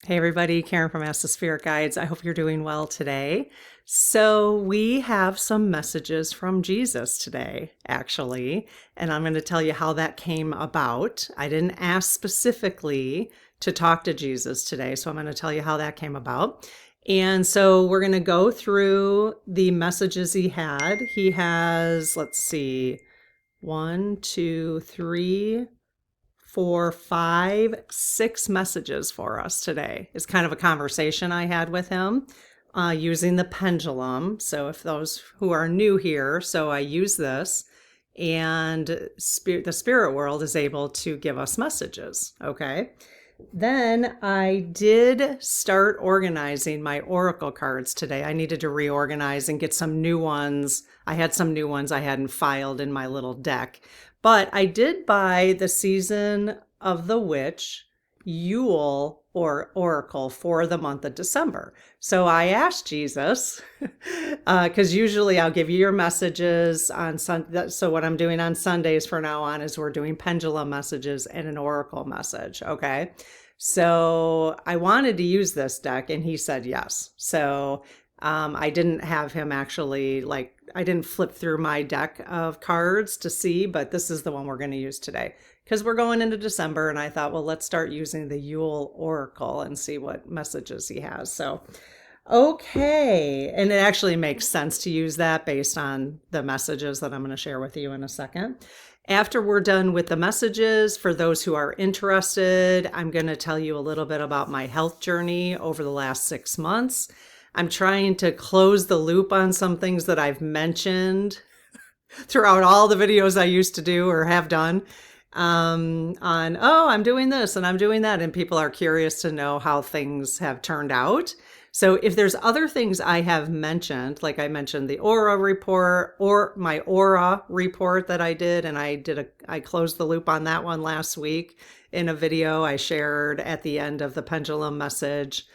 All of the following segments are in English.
Hey everybody, Karen from Ask the Spirit Guides. I hope you're doing well today. So we have some messages from Jesus today, actually, and I'm going to tell you how that came about. I didn't ask specifically to talk to Jesus today, so I'm going to tell you how that came about. And so we're going to go through the messages he had. He has, let's see, 1, 2, 3, 4, 5, 6 messages for us today. It's kind of a conversation I had with him using the pendulum. So if those who are new here, so I use this and the spirit world is able to give us messages. Okay. Then I did start organizing my oracle cards today. I needed to reorganize and get some new ones. I had some new ones I hadn't filed in my little deck. But I did buy the Season of the Witch Ule Oracle for the month of December. So I asked Jesus, because usually I'll give you your messages on Sunday. So what I'm doing on Sundays from now on is we're doing pendulum messages and an oracle message. Okay. So I wanted to use this deck and he said yes. So I didn't have him actually I didn't flip through my deck of cards to see, but this is the one we're going to use today because we're going into December. And I thought, well, let's start using the Yule Oracle and see what messages he has. So, okay. And it actually makes sense to use that based on the messages that I'm going to share with you in a second. After we're done with the messages, for those who are interested, I'm going to tell you a little bit about my health journey over the last 6 months. I'm trying to close the loop on some things that I've mentioned throughout all the videos I used to do or have done I'm doing this and I'm doing that. And people are curious to know how things have turned out. So if there's other things I have mentioned, like I mentioned the aura report or my aura report that I did, and I closed the loop on that one last week in a video I shared at the end of the pendulum message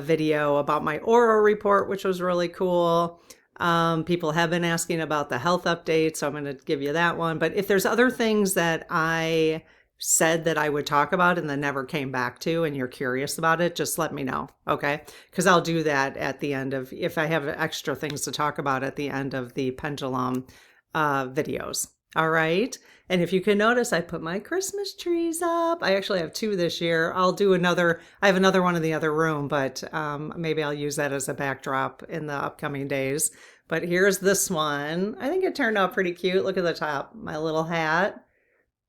video about my aura report, which was really cool. People have been asking about the health update, so I'm going to give you that one. But if there's other things that I said that I would talk about and then never came back to and you're curious about it, just let me know, okay? Because I'll do that at the end of, if I have extra things to talk about at the end of the pendulum videos. All right. And if you can notice, I put my Christmas trees up. I actually have 2 this year. I'll do another. I have another one in the other room, but maybe I'll use that as a backdrop in the upcoming days. But here's this one. I think it turned out pretty cute. Look at the top, my little hat.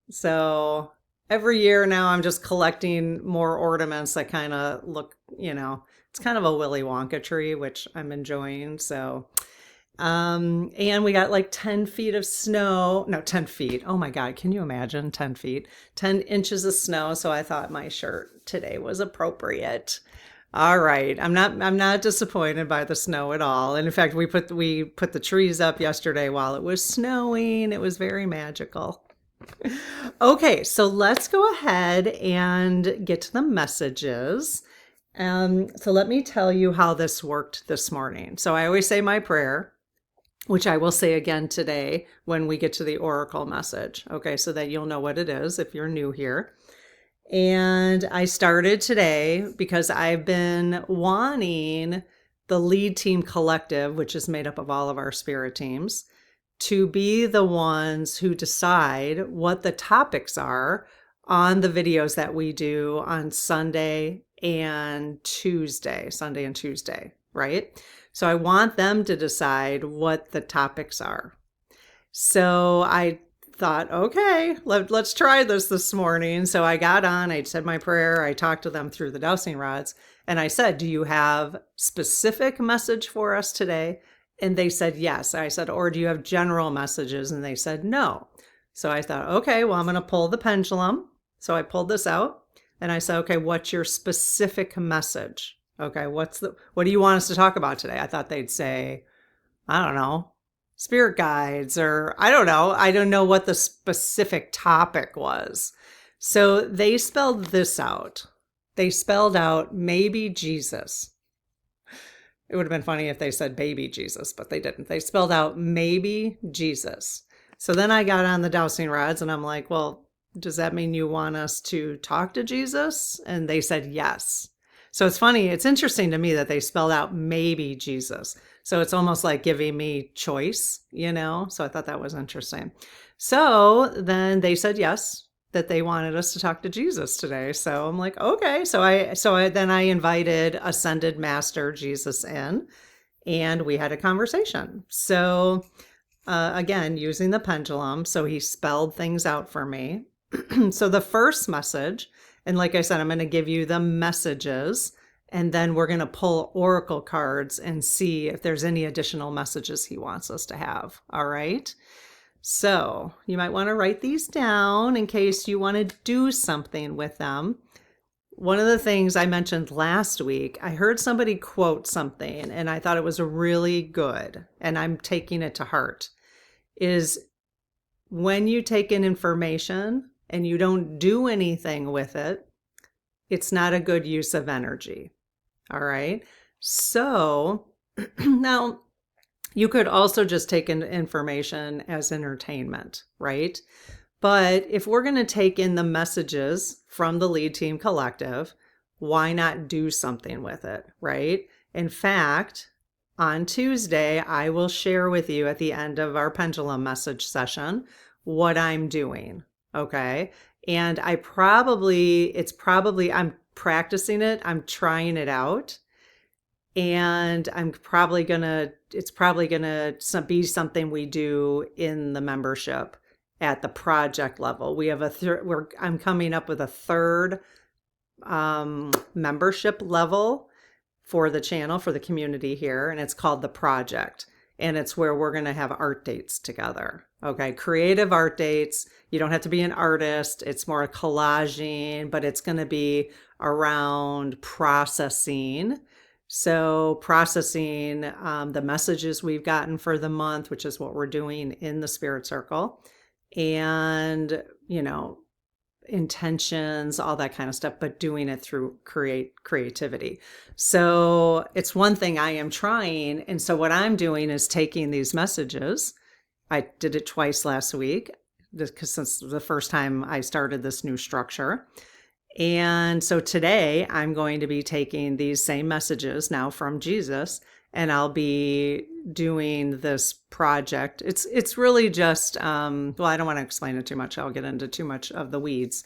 So every year now I'm just collecting more ornaments that kind of look, it's kind of a Willy Wonka tree, which I'm enjoying. So and we got like 10 feet of snow. No, 10 feet. Oh my God. Can you imagine 10 feet? 10 inches of snow. So I thought my shirt today was appropriate. All right. I'm not disappointed by the snow at all. And in fact, we put the trees up yesterday while it was snowing. It was very magical. Okay. So let's go ahead and get to the messages. So let me tell you how this worked this morning. So I always say my prayer, which I will say again today when we get to the oracle message. Okay, so that you'll know what it is if you're new here. And I started today because I've been wanting the lead team collective, which is made up of all of our spirit teams, to be the ones who decide what the topics are on the videos that we do on Sunday and Tuesday, right? So I want them to decide what the topics are. So I thought, okay, let's try this morning. So I got on, I said my prayer, I talked to them through the dowsing rods, and I said, do you have specific message for us today? And they said yes. I said, or do you have general messages? And they said no. So I thought, okay, well, I'm going to pull the pendulum. So I pulled this out and I said, okay, what's your specific message? Okay, what do you want us to talk about today? I thought they'd say, I don't know, spirit guides, or I don't know. I don't know what the specific topic was. So they spelled this out. They spelled out maybe Jesus. It would have been funny if they said baby Jesus, but they didn't. They spelled out maybe Jesus. So then I got on the dowsing rods and I'm like, well, does that mean you want us to talk to Jesus? And they said yes. So it's funny, it's interesting to me that they spelled out maybe Jesus. So it's almost like giving me choice, you know? So I thought that was interesting. So then they said yes, that they wanted us to talk to Jesus today. So I'm like, okay. Then I invited Ascended Master Jesus in, and we had a conversation. So again, using the pendulum. So he spelled things out for me. So the first message, and like I said, I'm going to give you the messages, and then we're going to pull oracle cards and see if there's any additional messages he wants us to have. All right. So you might want to write these down in case you want to do something with them. One of the things I mentioned last week, I heard somebody quote something and I thought it was really good, and I'm taking it to heart, is when you take in information and you don't do anything with it, it's not a good use of energy. All right. So now you could also just take in information as entertainment, right? But if we're going to take in the messages from the Lead Team Collective, why not do something with it, right? In fact, on Tuesday, I will share with you at the end of our pendulum message session what I'm doing, okay? And I'm practicing it, I'm trying it out. And it's probably gonna be something we do in the membership at the project level. We have I'm coming up with a third membership level for the channel, for the community here, and it's called the project. And it's where we're going to have art dates together. Okay, creative art dates. You don't have to be an artist. It's more collaging, but it's going to be around processing. So processing the messages we've gotten for the month, which is what we're doing in the Spirit Circle, and, intentions, all that kind of stuff, but doing it through creativity. So it's one thing I am trying. And so what I'm doing is taking these messages. I did it twice last week because since the first time I started this new structure. And so today I'm going to be taking these same messages now from Jesus, and I'll be doing this project. It's really just, well, I don't want to explain it too much. I'll get into too much of the weeds,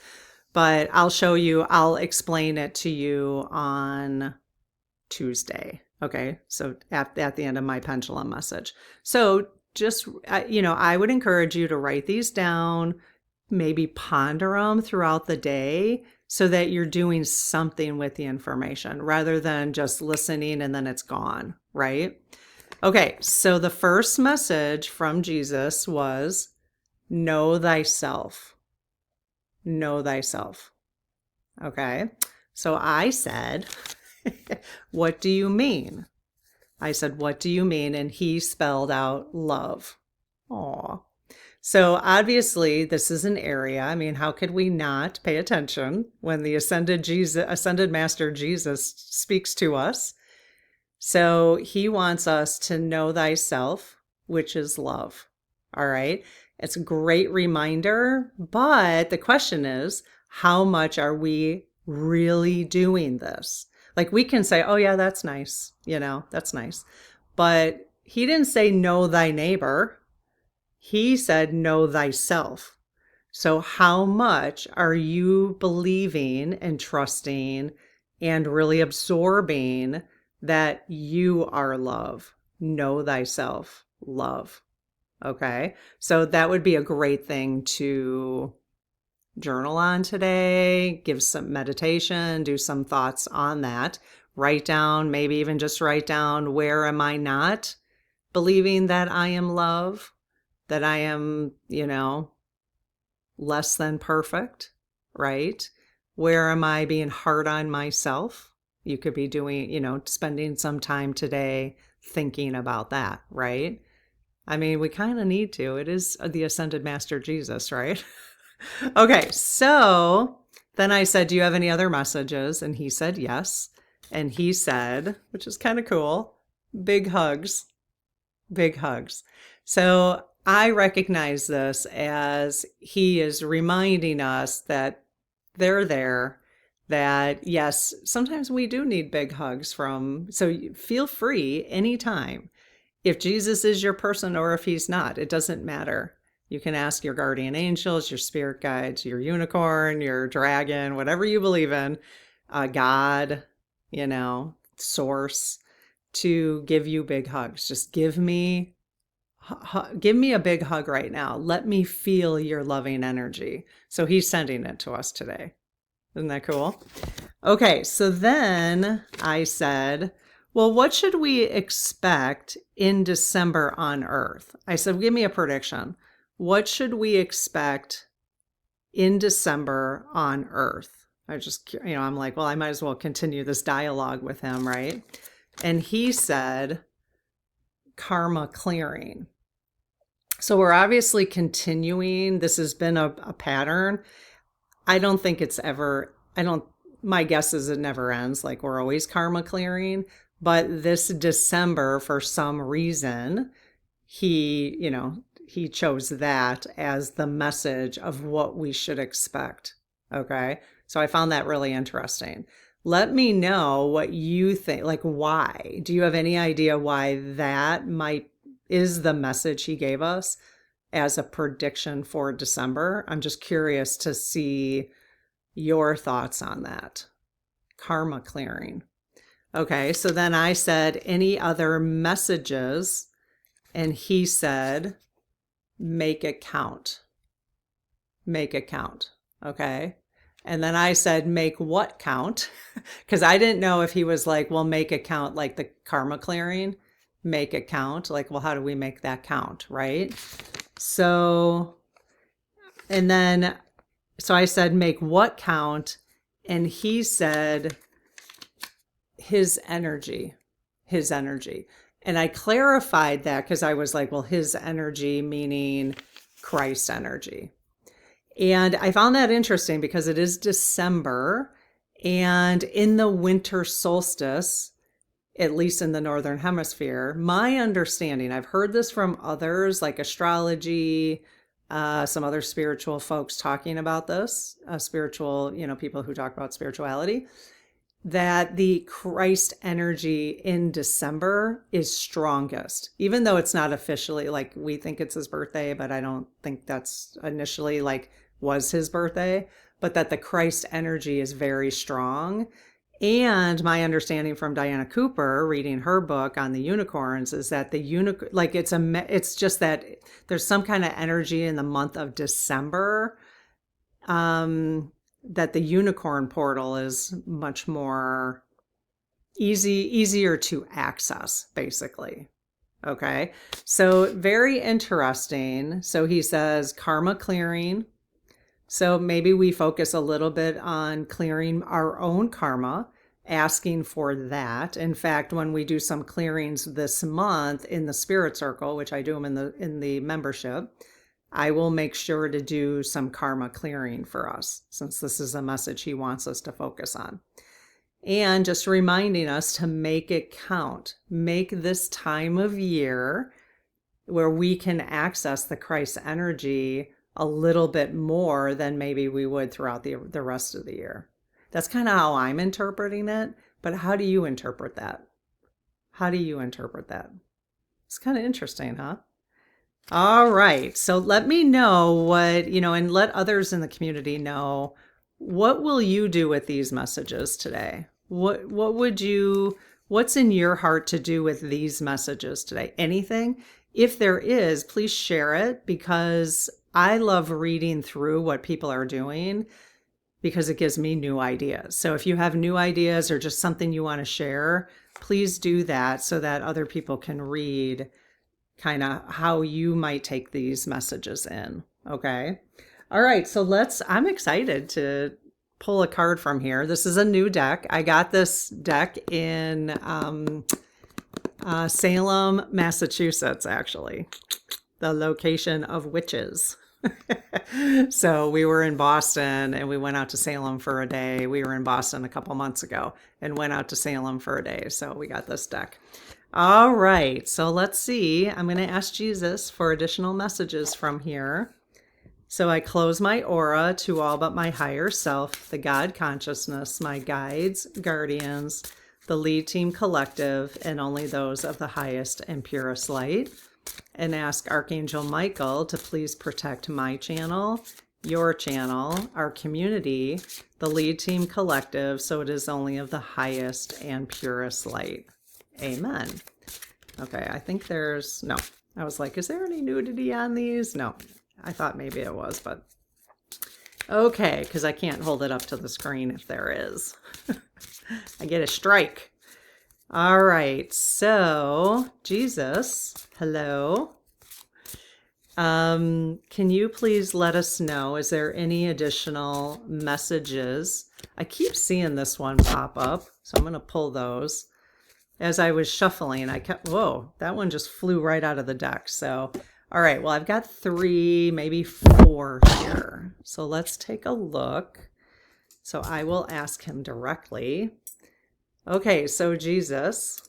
but I'll explain it to you on Tuesday. Okay. So at the end of my pendulum message. So just, I would encourage you to write these down, maybe ponder them throughout the day so that you're doing something with the information rather than just listening and then it's gone, right? Okay, so the first message from Jesus was, know thyself. Know thyself. Okay, so I said, what do you mean? I said, what do you mean? And he spelled out love. Aw. So obviously this is an area, I mean, how could we not pay attention when the ascended Master Jesus speaks to us? So he wants us to know thyself, which is love. All right. It's a great reminder, but the question is, how much are we really doing this? Like we can say, oh yeah, that's nice. That's nice. But he didn't say know thy neighbor. He said, know thyself. So how much are you believing and trusting and really absorbing that you are love? Know thyself, love. Okay. So that would be a great thing to journal on today, give some meditation, do some thoughts on that. Write down, maybe even just write down, where am I not believing that I am love? That I am, less than perfect, right? Where am I being hard on myself? You could be doing, spending some time today thinking about that, right? I mean, we kind of need to. It is the Ascended Master Jesus, right? Okay, so then I said, do you have any other messages? And he said yes. And he said, which is kind of cool, big hugs, big hugs. So I recognize this as he is reminding us that they're there. that yes, sometimes we do need big hugs from, so feel free anytime. If Jesus is your person or if he's not, it doesn't matter. You can ask your guardian angels, your spirit guides, your unicorn, your dragon, whatever you believe in, God, source, to give you big hugs. Just give me a big hug right now. Let me feel your loving energy. So he's sending it to us today. Isn't that cool? Okay, so then I said, well, what should we expect in December on Earth? I said, give me a prediction. What should we expect in December on Earth? I'm like, well, I might as well continue this dialogue with him, right? And he said, karma clearing. So we're obviously continuing. This has been a pattern. I don't think it's ever, my guess is it never ends. Like we're always karma clearing. But this December, for some reason, he chose that as the message of what we should expect. Okay. So I found that really interesting. Let me know what you think. Like, why? Do you have any idea why that is the message he gave us as a prediction for December? I'm just curious to see your thoughts on that. Karma clearing. Okay, so then I said, any other messages? And he said, make it count. Make it count. Okay. And then I said, make what count? Because I didn't know if he was like, well, make it count like the karma clearing. Make it count. Like, well, how do we make that count? Right. So, so I said, make what count? And he said, his energy. And I clarified that because I was like, well, his energy meaning Christ energy. And I found that interesting because it is December, and in the winter solstice, at least in the Northern Hemisphere, my understanding, I've heard this from others like astrology, some other spiritual folks talking about this, spiritual, people who talk about spirituality, that the Christ energy in December is strongest, even though it's not officially like we think it's his birthday, but I don't think that's initially like was his birthday, but that the Christ energy is very strong. And my understanding from Diana Cooper, reading her book on the unicorns, is that it's just that there's some kind of energy in the month of December, that the unicorn portal is much more easier to access, basically. Okay. So very interesting. So he says karma clearing. So maybe we focus a little bit on clearing our own karma, asking for that. In fact, when we do some clearings this month in the Spirit Circle, which I do them in the membership, I will make sure to do some karma clearing for us, since this is a message he wants us to focus on. And just reminding us to make it count. Make this time of year where we can access the Christ energy a little bit more than maybe we would throughout the rest of the year. That's kind of how I'm interpreting it. But how do you interpret that? How do you interpret that? It's kind of interesting, huh? All right. So let me know what, and let others in the community know, what will you do with these messages today? What's in your heart to do with these messages today? Anything? If there is, please share it, because I love reading through what people are doing because it gives me new ideas. So if you have new ideas or just something you want to share, please do that so that other people can read kind of how you might take these messages in. Okay. All right. So I'm excited to pull a card from here. This is a new deck. I got this deck in Salem, Massachusetts, actually, the location of witches. So we were in Boston and we went out to Salem for a day. We were in Boston a couple months ago and went out to Salem for a day. So we got this deck. All right. So let's see. I'm going to ask Jesus for additional messages from here. So I close my aura to all but my higher self, the God consciousness, my guides, guardians, the lead team collective, and only those of the highest and purest light. And ask Archangel Michael to please protect my channel, your channel, our community, the lead team collective, so it is only of the highest and purest light. Amen. Okay, I think there's, no. I was like, is there any nudity on these? No. I thought maybe it was, but okay, because I can't hold it up to the screen if there is. I get a strike. All right, so Jesus, hello. Can you please let us know, is there any additional messages? I keep seeing this one pop up, so I'm going to pull those. As I was shuffling, I kept, whoa, that one just flew right out of the deck. So, all right, well, I've got 3, maybe 4 here. So let's take a look. So I will ask him directly. Okay, so Jesus,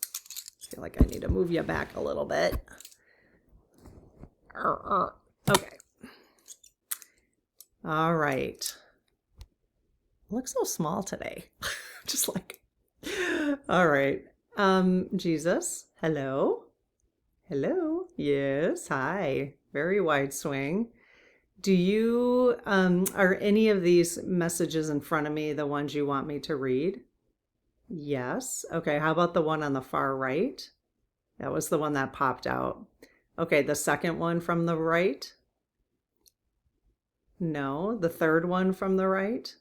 I feel like I need to move you back a little bit. Okay. All right. Looks so small today. Just like, all right. Jesus, hello. Hello. Yes. Hi. Very wide swing. Do you, are any of these messages in front of me the ones you want me to read? Yes. Okay. How about the one on the far right? That was the one that popped out. Okay. The second one from the right? No. The third one from the right?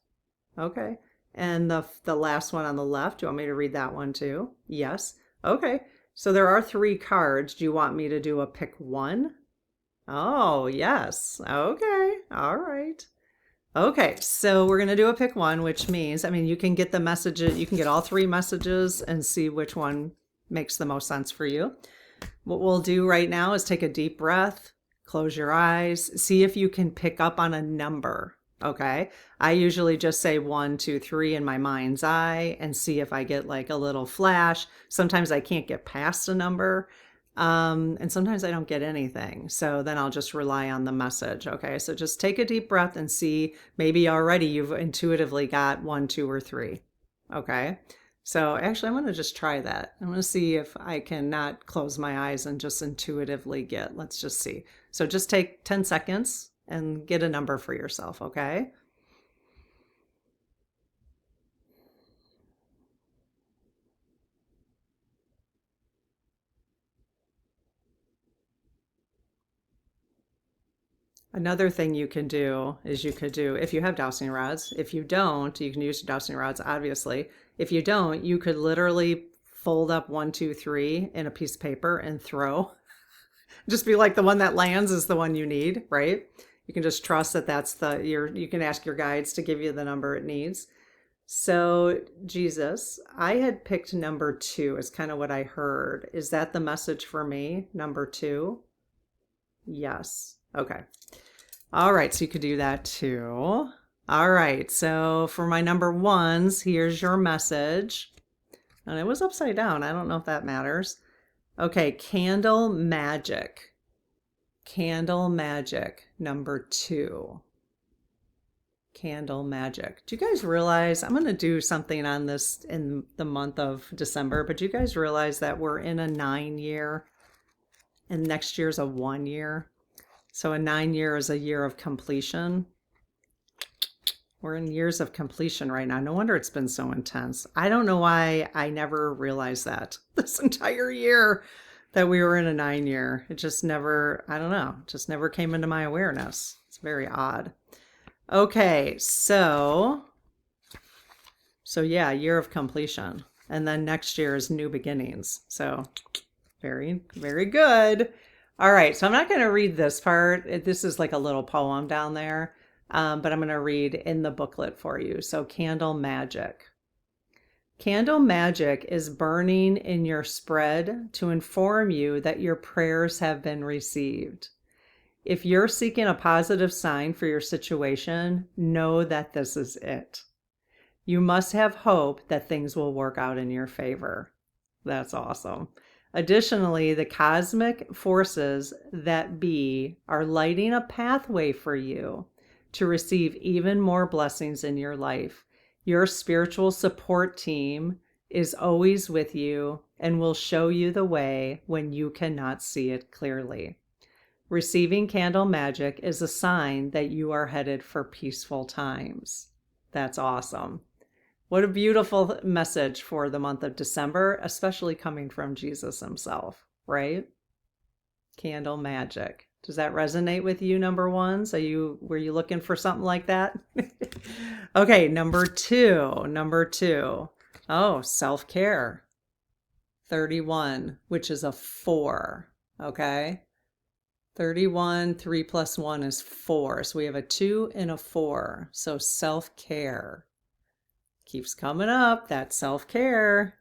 Okay. And the last one on the left, do you want me to read that one too? Yes. Okay. So there are 3 cards. Do you want me to do a pick one? Oh, yes. Okay. All right. Okay. So we're going to do a pick one, which means, I mean, you can get the messages, you can get all 3 messages and see which one makes the most sense for you. What we'll do right now is take a deep breath, close your eyes, see if you can pick up on a number. Okay. I usually just say 1, 2, 3 in my mind's eye and see if I get like a little flash. Sometimes I can't get past a number. And sometimes I don't get anything. So then I'll just rely on the message. Okay. So just take a deep breath and see, maybe already you've intuitively got 1, 2, or 3. Okay. So actually I'm going to just try that. I'm going to see if I can not close my eyes and just intuitively get, let's just see. So just take 10 seconds and get a number for yourself, okay? Another thing you can do is you could do, if you have dowsing rods, if you don't, you can use dowsing rods, obviously. If you don't, you could literally fold up 1, 2, 3 in a piece of paper and throw. Just be like the one that lands is the one you need, right? You can just trust that that's you can ask your guides to give you the number it needs. So Jesus, I had picked number 2 is kind of what I heard. Is that the message for me? Number 2? Yes. Okay. All right. So you could do that too. All right. So for my number 1s, here's your message. And it was upside down. I don't know if that matters. Okay. Candle magic. Candle magic, number 2. Candle magic. Do you guys realize, I'm going to do something on this in the month of December, but do you guys realize that we're in a 9 year and next year's a 1 year? So a 9 year is a year of completion. We're in years of completion right now. No wonder it's been so intense. I don't know why I never realized that this entire year that we were in a 9 year. It just never, I don't know, just never came into my awareness. It's very odd. Okay, so yeah, year of completion. And then next year is new beginnings. So very, very good. All right, so I'm not going to read this part. This is like a little poem down there, but I'm going to read in the booklet for you. So candle magic. Candle magic is burning in your spread to inform you that your prayers have been received. If you're seeking a positive sign for your situation, know that this is it. You must have hope that things will work out in your favor. That's awesome. Additionally, the cosmic forces that be are lighting a pathway for you to receive even more blessings in your life. Your spiritual support team is always with you and will show you the way when you cannot see it clearly. Receiving candle magic is a sign that you are headed for peaceful times. That's awesome. What a beautiful message for the month of December, especially coming from Jesus himself, right? Candle magic. Does that resonate with you, number ones? Were you looking for something like that? Okay, number two. Oh, self-care. 31, which is a 4. Okay. 31, 3 plus 1 is 4. So we have a 2 and a 4. So self-care. Keeps coming up, that self-care.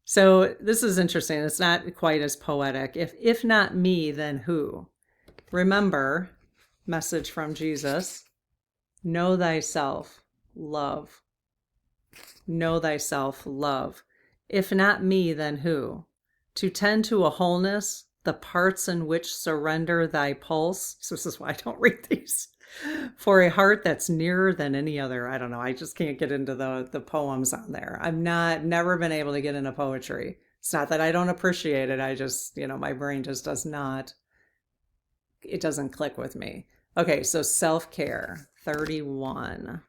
So this is interesting. It's not quite as poetic. If not me, then who? Remember, message from Jesus, know thyself, love. Know thyself, love. If not me, then who? To tend to a wholeness, the parts in which surrender thy pulse. So this is why I don't read these. For a heart that's nearer than any other. I don't know. I just can't get into the poems on there. Never been able to get into poetry. It's not that I don't appreciate it. I just, my brain just it doesn't click with me. Okay, so self-care, 31.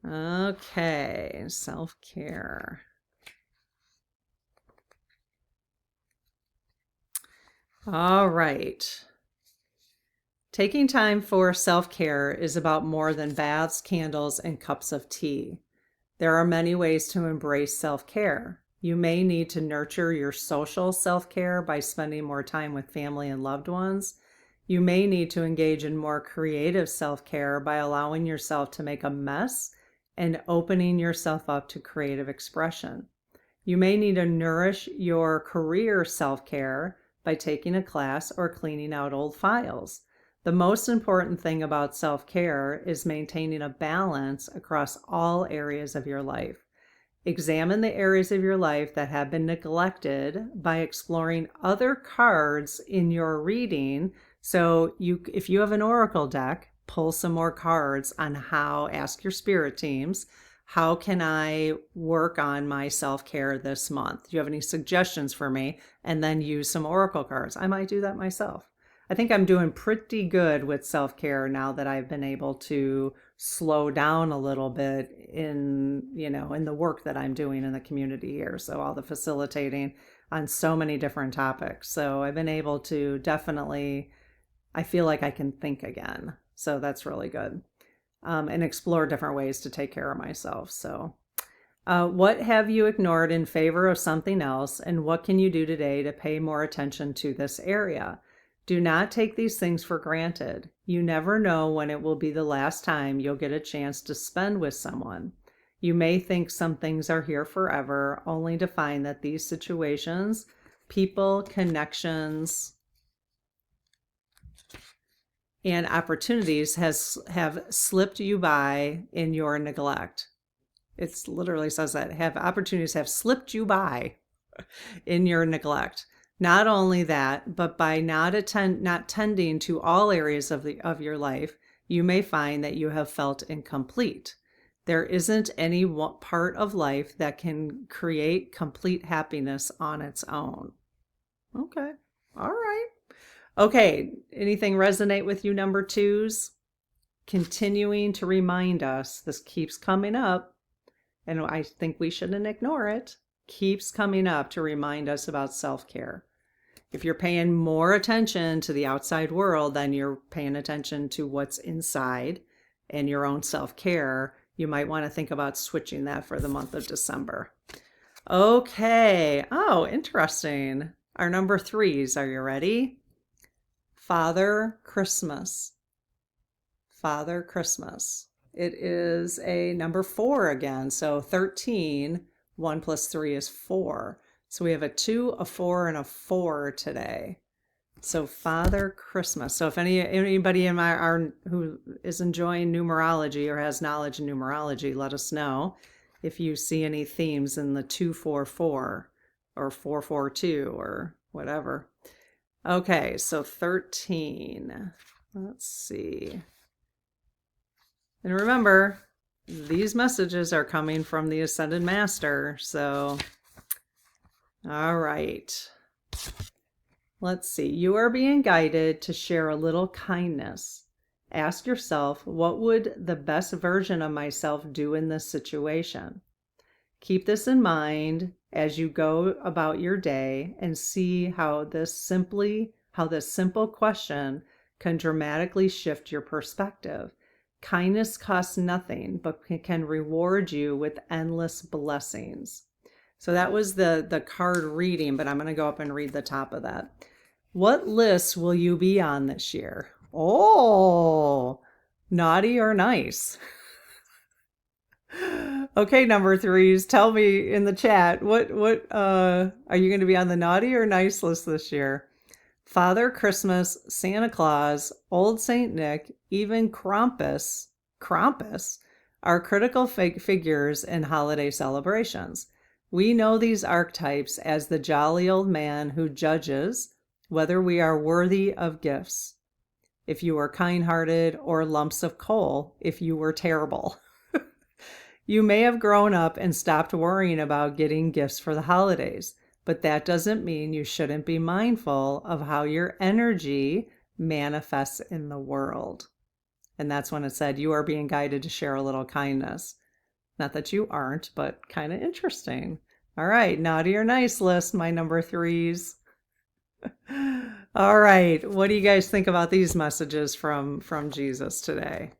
Okay, self-care. All right. Taking time for self-care is about more than baths, candles, and cups of tea. There are many ways to embrace self-care. You may need to nurture your social self-care by spending more time with family and loved ones. You may need to engage in more creative self-care by allowing yourself to make a mess and opening yourself up to creative expression. You may need to nourish your career self-care by taking a class or cleaning out old files. The most important thing about self-care is maintaining a balance across all areas of your life. Examine the areas of your life that have been neglected by exploring other cards in your reading. So if you have an oracle deck, pull some more cards on ask your spirit teams, how can I work on my self-care this month? Do you have any suggestions for me? And then use some oracle cards. I might do that myself. I think I'm doing pretty good with self-care now that I've been able to slow down a little bit in the work that I'm doing in the community here. So all the facilitating on so many different topics. So I've been able to definitely, I feel like I can think again. So that's really good. And explore different ways to take care of myself. So what have you ignored in favor of something else? And what can you do today to pay more attention to this area? Do not take these things for granted. You never know when it will be the last time you'll get a chance to spend with someone. You may think some things are here forever, only to find that these situations, people, connections, and opportunities have slipped you by in your neglect. It literally says that opportunities have slipped you by in your neglect. Not only that, but by not tending to all areas of your life, you may find that you have felt incomplete. There isn't any part of life that can create complete happiness on its own. Okay. All right. Okay. Anything resonate with you, number twos? Continuing to remind us, this keeps coming up, and I think we shouldn't ignore it. Keeps coming up to remind us about self-care. If you're paying more attention to the outside world than you're paying attention to what's inside and your own self-care, you might want to think about switching that for the month of December. Okay. Oh, interesting. Our number threes. Are you ready? Father Christmas. Father Christmas. It is a number 4 again. So 13, 1 plus 3 is 4. So we have a 2, a 4, and a 4 today. So Father Christmas. So if anybody in who is enjoying numerology or has knowledge in numerology, let us know if you see any themes in the 244 or 442 or whatever. Okay, so 13. Let's see. And remember, these messages are coming from the Ascended Master. So, all right. Let's see. You are being guided to share a little kindness. Ask yourself, what would the best version of myself do in this situation? Keep this in mind as you go about your day and see how this simple question can dramatically shift your perspective. Kindness costs nothing, but can reward you with endless blessings. So that was the card reading, but I'm going to go up and read the top of that. What lists will you be on this year? Oh, naughty or nice? Okay, number threes, tell me in the chat, what are you going to be on the naughty or nice list this year? Father Christmas, Santa Claus, Old Saint Nick, even Krampus are critical figures in holiday celebrations. We know these archetypes as the jolly old man who judges whether we are worthy of gifts, if you are kind-hearted, or lumps of coal if you were terrible. You may have grown up and stopped worrying about getting gifts for the holidays, but that doesn't mean you shouldn't be mindful of how your energy manifests in the world. And that's when it said, you are being guided to share a little kindness. Not that you aren't, but kind of interesting. All right, naughty or nice list, my number threes. All right, what do you guys think about these messages from Jesus today?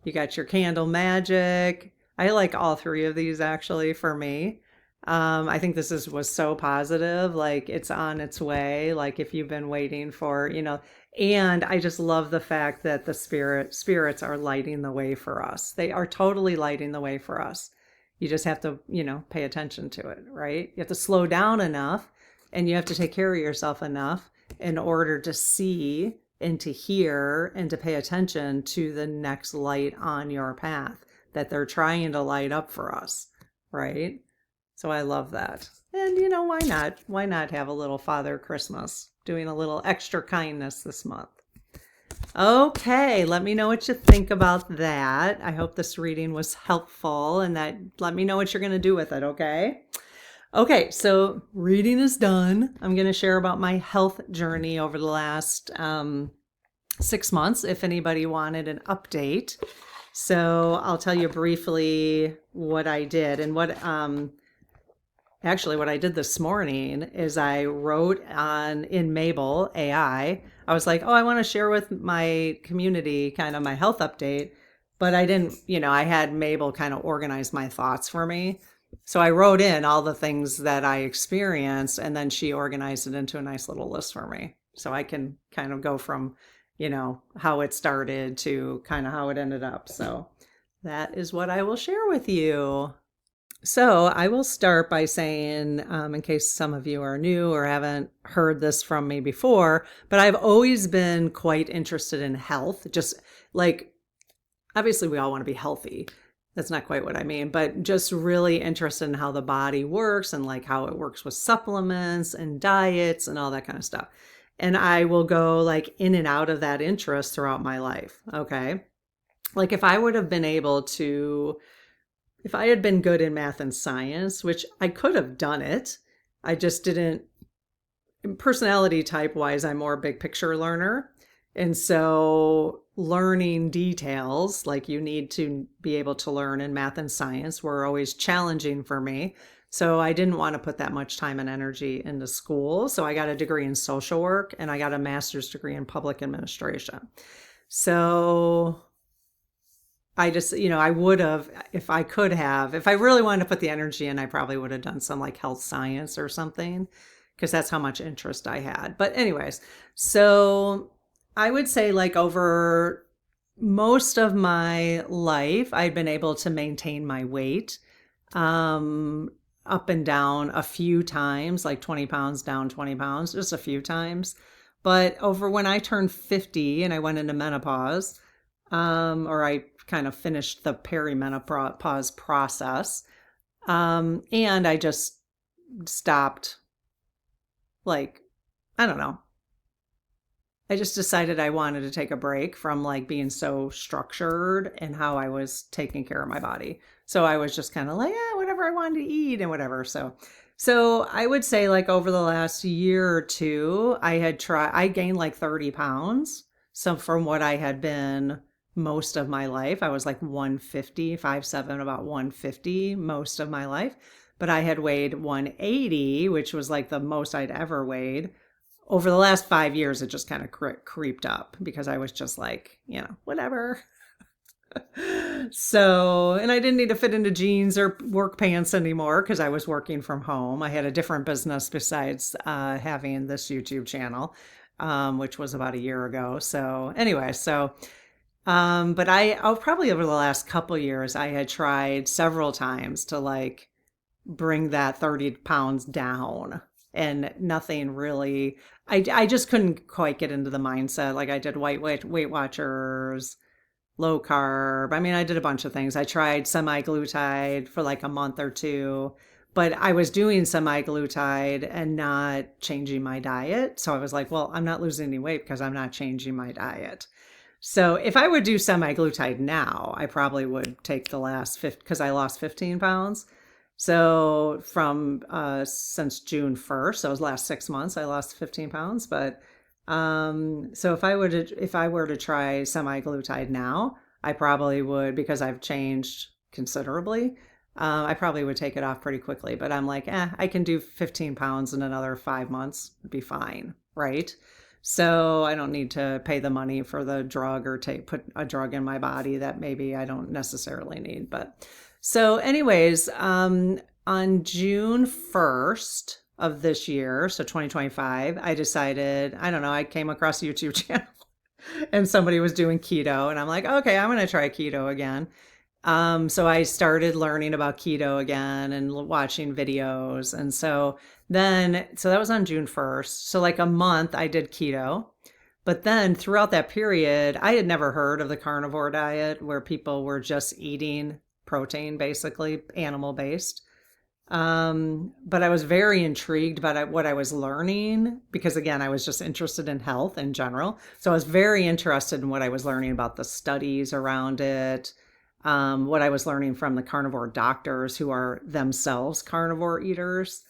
You got your candle magic. I like all three of these actually for me. I think this was so positive, like it's on its way, like if you've been waiting for, and I just love the fact that the spirits are lighting the way for us. They are totally lighting the way for us. You just have to, pay attention to it, right? You have to slow down enough and you have to take care of yourself enough in order to see and to hear and to pay attention to the next light on your path that they're trying to light up for us, right? So I love that. And why not? Why not have a little Father Christmas, doing a little extra kindness this month? Okay, let me know what you think about that. I hope this reading was helpful and that let me know what you're going to do with it, okay? Okay, so reading is done. I'm going to share about my health journey over the last 6 months if anybody wanted an update. So I'll tell you briefly what I did and what I did this morning is I wrote in Mabel AI. I was like, I want to share with my community kind of my health update, but I didn't, I had Mabel kind of organize my thoughts for me. So I wrote in all the things that I experienced and then she organized it into a nice little list for me. So I can kind of go from how it started to kind of how it ended up. So that is what I will share with you. So I will start by saying, in case some of you are new or haven't heard this from me before, but I've always been quite interested in health. Just like, obviously we all want to be healthy. That's not quite what I mean, but just really interested in how the body works and like how it works with supplements and diets and all that kind of stuff. And I will go like in and out of that interest throughout my life. Okay. Like if I had been good in math and science, which I could have done it, I just didn't, personality type wise, I'm more a big picture learner. And so learning details, like you need to be able to learn in math and science, were always challenging for me. So I didn't want to put that much time and energy into school. So I got a degree in social work and I got a master's degree in public administration. So I just, I would have, if I really wanted to put the energy in, I probably would have done some like health science or something, because that's how much interest I had. But anyways, so I would say like over most of my life, I'd been able to maintain my weight up and down a few times, like 20 pounds down 20 pounds, just a few times. But over when I turned 50 and I went into menopause, or I kind of finished the perimenopause process, and I just stopped, like, I don't know, I just decided I wanted to take a break from like being so structured and how I was taking care of my body. So I was just kind of like, yeah, whatever I wanted to eat and whatever. So I would say like over the last year or two, I gained like 30 pounds. So from what I had been most of my life, I was like 150, 5'7", about 150 most of my life. But I had weighed 180, which was like the most I'd ever weighed. Over the last 5 years, it just kind of creeped up because I was just like, whatever. So, and I didn't need to fit into jeans or work pants anymore because I was working from home. I had a different business besides having this YouTube channel, which was about a year ago. So, anyway, but probably over the last couple years, I had tried several times to like bring that 30 pounds down, and nothing really, I just couldn't quite get into the mindset. Like I did Weight Watchers, low carb. I mean, I did a bunch of things. I tried semi-glutide for like a month or two, but I was doing semi-glutide and not changing my diet. So I was like, well, I'm not losing any weight because I'm not changing my diet. So if I would do semi-glutide now, I probably would take the last 50, because I lost 15 pounds. So from since June 1st, so it was last 6 months, I lost 15 pounds. But so if I were to try semi-glutide now, I probably would, because I've changed considerably. I probably would take it off pretty quickly. But I'm like, I can do 15 pounds in another 5 months, be fine, right? So I don't need to pay the money for the drug or put a drug in my body that maybe I don't necessarily need. But so anyways, on June 1st of this year, so 2025, I decided, I don't know, I came across a YouTube channel and somebody was doing keto, and I'm like, okay, I'm going to try keto again. So I started learning about keto again and watching videos. And so that was on June 1st. So like a month I did keto. But then throughout that period, I had never heard of the carnivore diet, where people were just eating protein, basically animal based. But I was very intrigued by what I was learning because, again, I was just interested in health in general. So I was very interested in what I was learning about the studies around it, what I was learning from the carnivore doctors who are themselves carnivore eaters.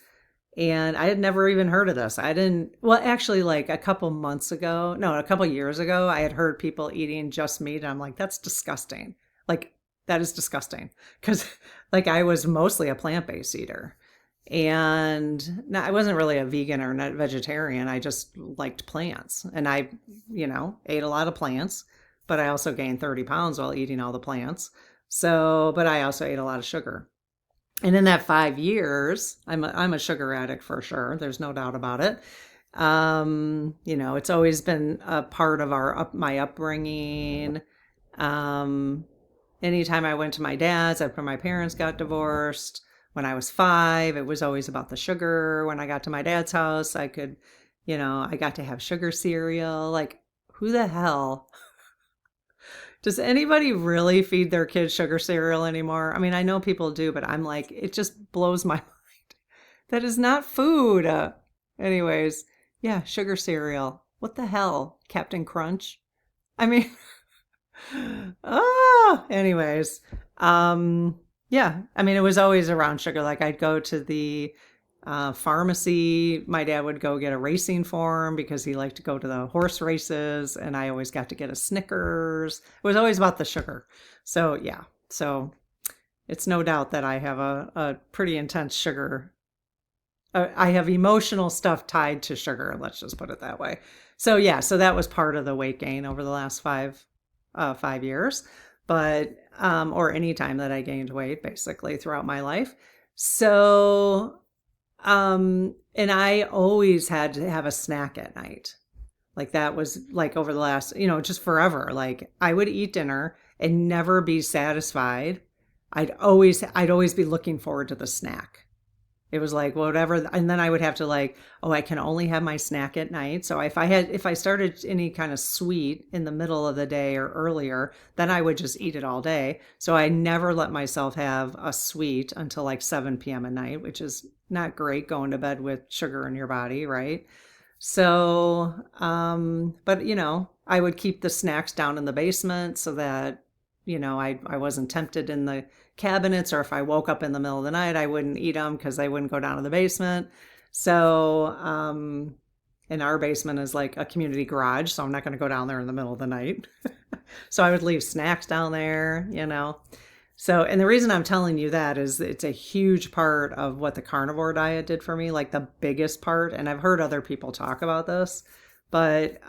And I had never even heard of this. I didn't, well, actually, like a couple years ago, I had heard people eating just meat. And I'm like, that's disgusting. Like, that is disgusting. Because, like, I was mostly a plant-based eater. And no, I wasn't really a vegan or not vegetarian. I just liked plants. And I, ate a lot of plants, but I also gained 30 pounds while eating all the plants. So, but I also ate a lot of sugar. And in that 5 years, I'm a sugar addict for sure. There's no doubt about it. It's always been a part of my upbringing. Anytime I went to my dad's after my parents got divorced, when I was 5, it was always about the sugar. When I got to my dad's house, I got to have sugar cereal. Like, who the hell? Does anybody really feed their kids sugar cereal anymore? I mean, I know people do, but I'm like, it just blows my mind. That is not food. Anyways, yeah, sugar cereal. What the hell? Captain Crunch? I mean, anyways. Yeah, I mean, it was always around sugar. Like I'd go to the pharmacy. My dad would go get a racing form because he liked to go to the horse races, and I always got to get a Snickers. It was always about the sugar. So yeah, so it's no doubt that I have a pretty intense sugar. I have emotional stuff tied to sugar. Let's just put it that way. So yeah, so that was part of the weight gain over the last 5 years, but or any time that I gained weight, basically throughout my life. So and I always had to have a snack at night. Like that was like over the last, just forever. Like I would eat dinner and never be satisfied. I'd always be looking forward to the snack. It was like whatever, and then I would have to like, oh, I can only have my snack at night. So if I started any kind of sweet in the middle of the day or earlier, then I would just eat it all day. So I never let myself have a sweet until like 7 p.m. at night, which is not great going to bed with sugar in your body, right? So, but I would keep the snacks down in the basement so that, I wasn't tempted in the cabinets, or if I woke up in the middle of the night, I wouldn't eat them because I wouldn't go down to the basement. So, and our basement is like a community garage, so I'm not going to go down there in the middle of the night. So I would leave snacks down there. So, and the reason I'm telling you that is it's a huge part of what the carnivore diet did for me, like the biggest part. And I've heard other people talk about this, but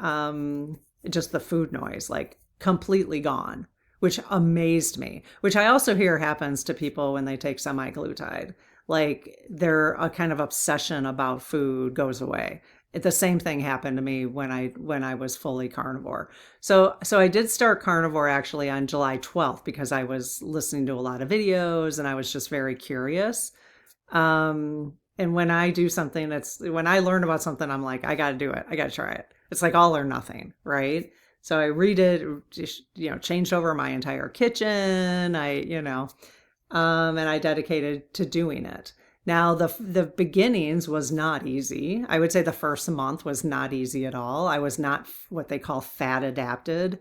just the food noise, like completely gone, which amazed me, which I also hear happens to people when they take semi-glutide. Like their a kind of obsession about food goes away. The same thing happened to me when I was fully carnivore. So I did start carnivore actually on July 12th because I was listening to a lot of videos and I was just very curious. And when I do something when I learn about something, I'm like, I got to do it. I got to try it. It's like all or nothing, right? So I redid, changed over my entire kitchen. And I dedicated to doing it. Now, the beginnings was not easy. I would say the first month was not easy at all. I was not what they call fat adapted.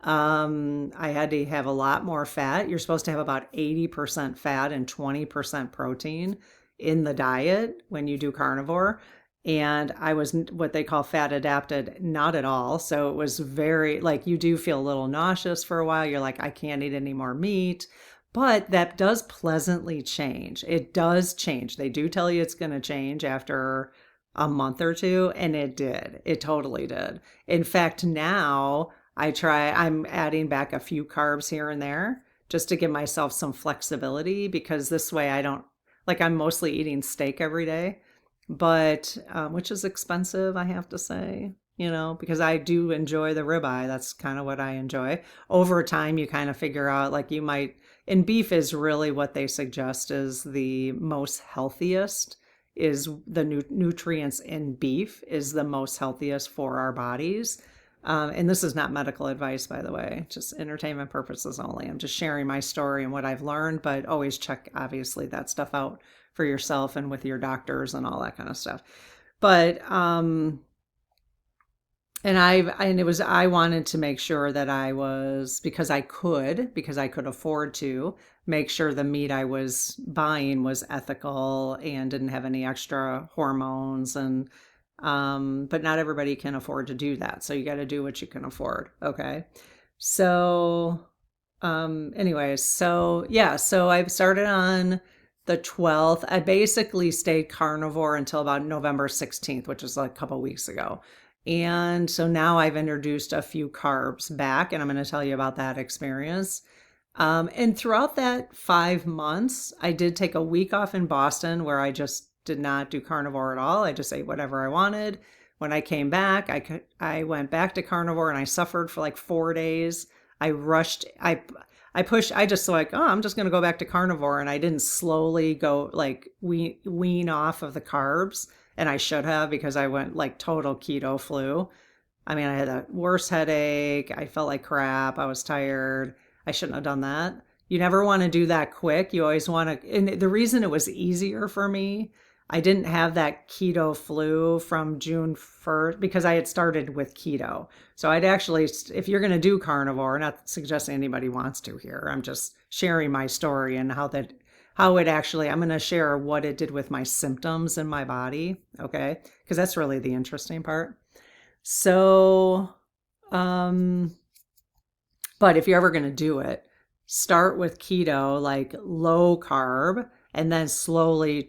I had to have a lot more fat. You're supposed to have about 80% fat and 20% protein in the diet when you do carnivore. And I was what they call fat adapted, not at all. So it was very, like, you do feel a little nauseous for a while. You're like, I can't eat any more meat. But that does pleasantly change. It does change. They do tell you it's going to change after a month or two, and it did. It totally did. In fact, now I'm adding back a few carbs here and there just to give myself some flexibility because this way I don't, like, I'm mostly eating steak every day, but which is expensive, I have to say, because I do enjoy the ribeye. That's kind of what I enjoy. Over time, you kind of figure out, like, and beef is really what they suggest is the most healthiest, is the nutrients in beef is the most healthiest for our bodies. And this is not medical advice, by the way, just entertainment purposes only. I'm just sharing my story and what I've learned, but always check, obviously, that stuff out for yourself and with your doctors and all that kind of stuff. But, I wanted to make sure that I was, because I could afford to make sure the meat I was buying was ethical and didn't have any extra hormones. And but not everybody can afford to do that. So you got to do what you can afford. Okay. So anyways, so yeah, so I started on the 12th. I basically stayed carnivore until about November 16th, which is like a couple weeks ago. And so now I've introduced a few carbs back, and I'm going to tell you about that experience. And throughout that 5 months, I did take a week off in Boston where I just did not do carnivore at all. I just ate whatever I wanted. When I came back, I went back to carnivore and I suffered for like 4 days. I rushed, I pushed, I just like, oh, I'm just going to go back to carnivore. And I didn't slowly go like wean off of the carbs. And I should have, because I went like total keto flu. I mean, I had a worse headache. I felt like crap. I was tired. I shouldn't have done that. You never want to do that quick. You always want to, and the reason it was easier for me, I didn't have that keto flu from June 1st because I had started with keto. So I'd actually, if you're going to do carnivore, not suggesting anybody wants to here, I'm just sharing my story and how it actually, I'm going to share what it did with my symptoms in my body. Okay. Because that's really the interesting part. So, but if you're ever going to do it, start with keto, like low carb, and then slowly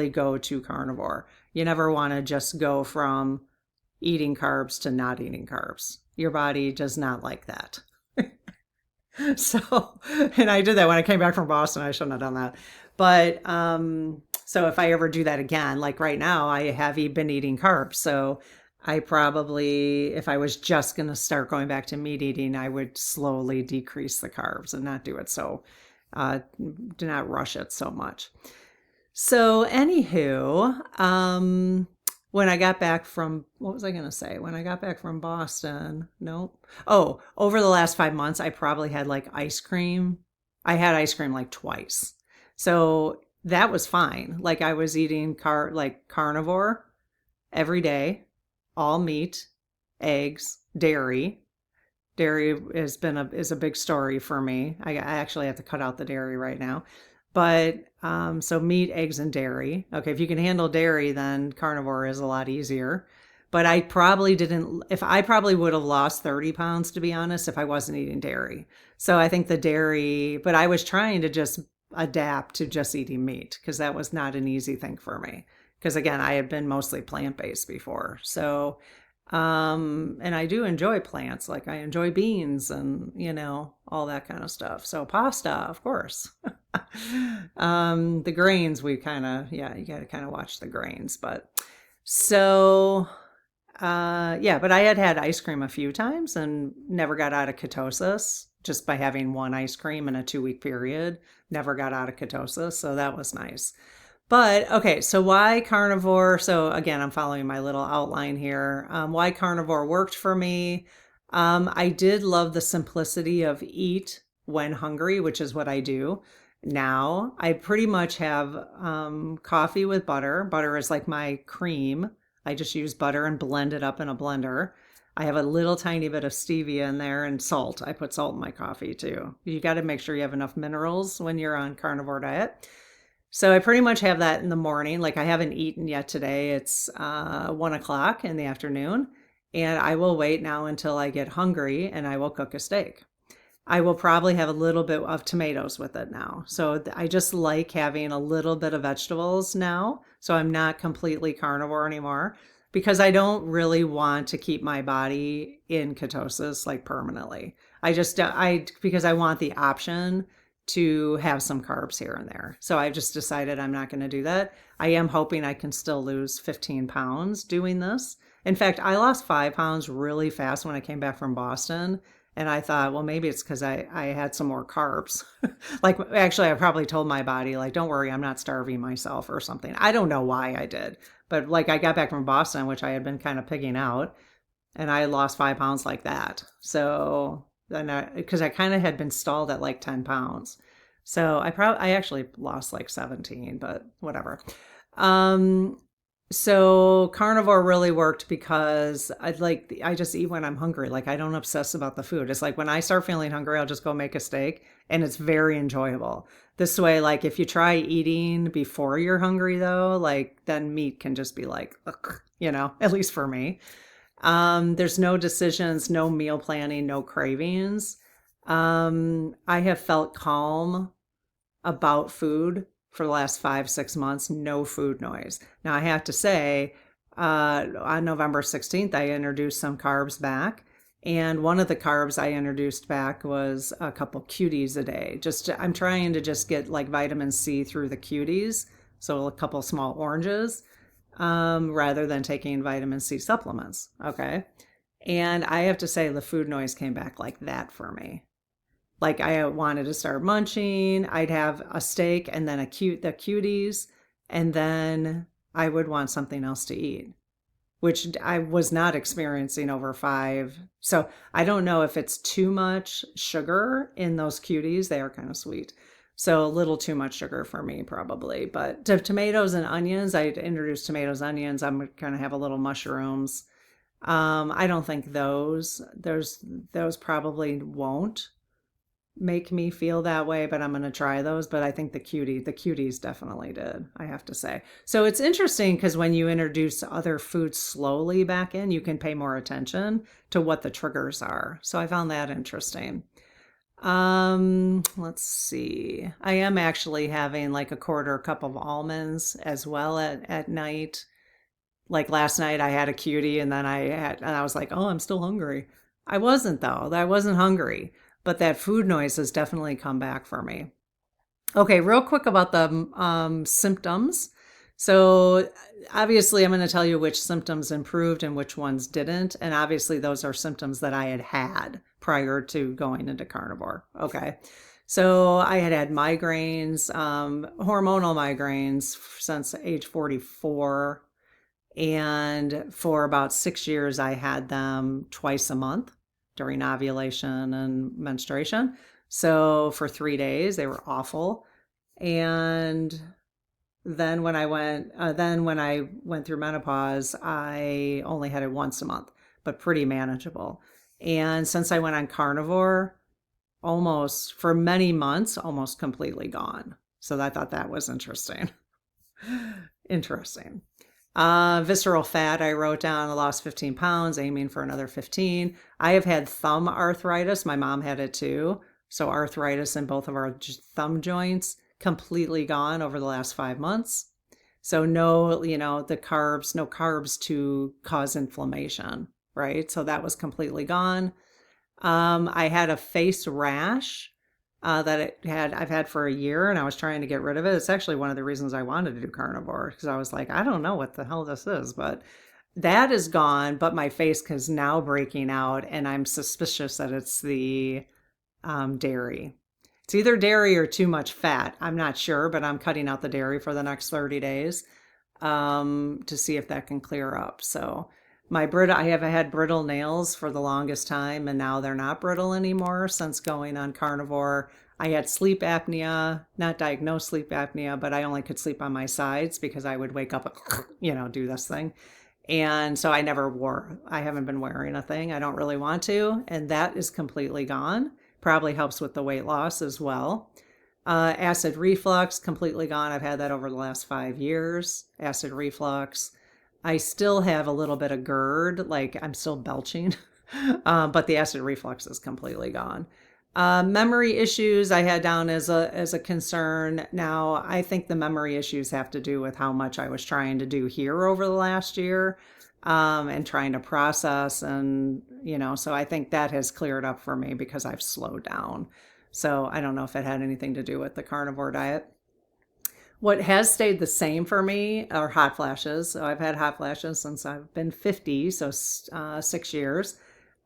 go to carnivore. You never want to just go from eating carbs to not eating carbs. Your body does not like that. So, and I did that when I came back from Boston. I shouldn't have done that. But so if I ever do that again, like right now, I have been eating carbs. So I probably, if I was just going to start going back to meat eating, I would slowly decrease the carbs and not do it so, do not rush it so much. So anywho, when I got back from, what was I going to say? When I got back from Boston, nope. Oh, over the last 5 months, I probably had like ice cream. I had ice cream like twice. So that was fine. Like I was eating carnivore every day, all meat, eggs, dairy. Dairy is a big story for me. I actually have to cut out the dairy right now. But so meat, eggs, and dairy. Okay, if you can handle dairy, then carnivore is a lot easier. But I probably didn't, if I probably would have lost 30 pounds, to be honest, if I wasn't eating dairy. So I think the dairy, but I was trying to just adapt to just eating meat because that was not an easy thing for me. Because again, I had been mostly plant-based before. So and I do enjoy plants, like I enjoy beans and, all that kind of stuff. So pasta, of course. The grains, we kind of, yeah, you got to kind of watch the grains. But so, yeah, but I had ice cream a few times and never got out of ketosis just by having one ice cream in a 2-week period. Never got out of ketosis. So that was nice. But okay, so why carnivore? So again, I'm following my little outline here. Why carnivore worked for me. I did love the simplicity of eat when hungry, which is what I do now. I pretty much have coffee with butter. Butter is like my cream. I just use butter and blend it up in a blender. I have a little tiny bit of stevia in there and salt. I put salt in my coffee too. You got to make sure you have enough minerals when you're on carnivore diet. So I pretty much have that in the morning. Like I haven't eaten yet today. It's 1 o'clock in the afternoon. And I will wait now until I get hungry and I will cook a steak. I will probably have a little bit of tomatoes with it now. So I just like having a little bit of vegetables now. So I'm not completely carnivore anymore because I don't really want to keep my body in ketosis like permanently. Because I want the option to have some carbs here and there. So I've just decided I'm not going to do that. I am hoping I can still lose 15 pounds doing this. In fact, I lost 5 pounds really fast when I came back from Boston. And I thought, well, maybe it's because I had some more carbs. Like, actually, I probably told my body, like, don't worry, I'm not starving myself or something. I don't know why I did. But like, I got back from Boston, which I had been kind of pigging out, and I lost 5 pounds like that. So, because I kind of had been stalled at like 10 pounds. So I actually lost like 17, but whatever. So carnivore really worked because I just eat when I'm hungry. Like I don't obsess about the food. It's like when I start feeling hungry, I'll just go make a steak and it's very enjoyable. This way, like if you try eating before you're hungry though, like then meat can just be like, ugh, at least for me. There's no decisions, no meal planning, no cravings. I have felt calm about food for the last 5-6 months, no food noise. Now I have to say, on November 16th, I introduced some carbs back. And one of the carbs I introduced back was a couple cuties a day. I'm trying to just get like vitamin C through the cuties. So a couple small oranges, rather than taking vitamin C supplements. Okay. And I have to say the food noise came back like that for me. Like I wanted to start munching. I'd have a steak and then the cuties, and then I would want something else to eat, which I was not experiencing over 5. So I don't know if it's too much sugar in those cuties. They are kind of sweet. So a little too much sugar for me probably. But tomatoes and onions, I'd introduced tomatoes, onions. I'm going to have a little mushrooms. I don't think those probably won't make me feel that way, but I'm going to try those. But I think the cuties definitely did, I have to say. So it's interesting because when you introduce other foods slowly back in, you can pay more attention to what the triggers are. So I found that interesting. Let's see. I am actually having like a quarter cup of almonds as well at night. Like last night I had a cutie and I was like, oh, I'm still hungry. I wasn't though. I wasn't hungry. But that food noise has definitely come back for me. Okay, real quick about the symptoms. So obviously I'm going to tell you which symptoms improved and which ones didn't. And obviously those are symptoms that I had prior to going into carnivore. Okay. So I had migraines, hormonal migraines since age 44. And for about 6 years, I had them twice a month during ovulation and menstruation. So for 3 days, they were awful. And Then when I went through menopause, I only had it once a month, but pretty manageable. And since I went on carnivore, almost for many months, almost completely gone. So I thought that was interesting. Interesting. Visceral fat, I wrote down, I lost 15 pounds, aiming for another 15. I have had thumb arthritis. My mom had it too. So arthritis in both of our thumb joints, completely gone over the last 5 months. So no, the carbs, no carbs to cause inflammation, right? So that was completely gone. I had a face rash I've had for a year, and I was trying to get rid of it. It's actually one of the reasons I wanted to do carnivore, because I was like, I don't know what the hell this is, but that is gone. But my face is now breaking out, and I'm suspicious that it's the dairy. It's either dairy or too much fat. I'm not sure, but I'm cutting out the dairy for the next 30 days to see if that can clear up. So I have had brittle nails for the longest time, and now they're not brittle anymore since going on carnivore. I had sleep apnea, not diagnosed sleep apnea, but I only could sleep on my sides because I would wake up, do this thing. And so I haven't been wearing a thing. I don't really want to. And that is completely gone. Probably helps with the weight loss as well. Acid reflux, completely gone. I've had that over the last 5 years. Acid reflux. I still have a little bit of GERD, like I'm still belching, but the acid reflux is completely gone. Memory issues I had down as a concern. Now, I think the memory issues have to do with how much I was trying to do here over the last year, and trying to process, and so I think that has cleared up for me because I've slowed down. So I don't know if it had anything to do with the carnivore diet. What has stayed the same for me are hot flashes. So I've had hot flashes since I've been 50, so 6 years.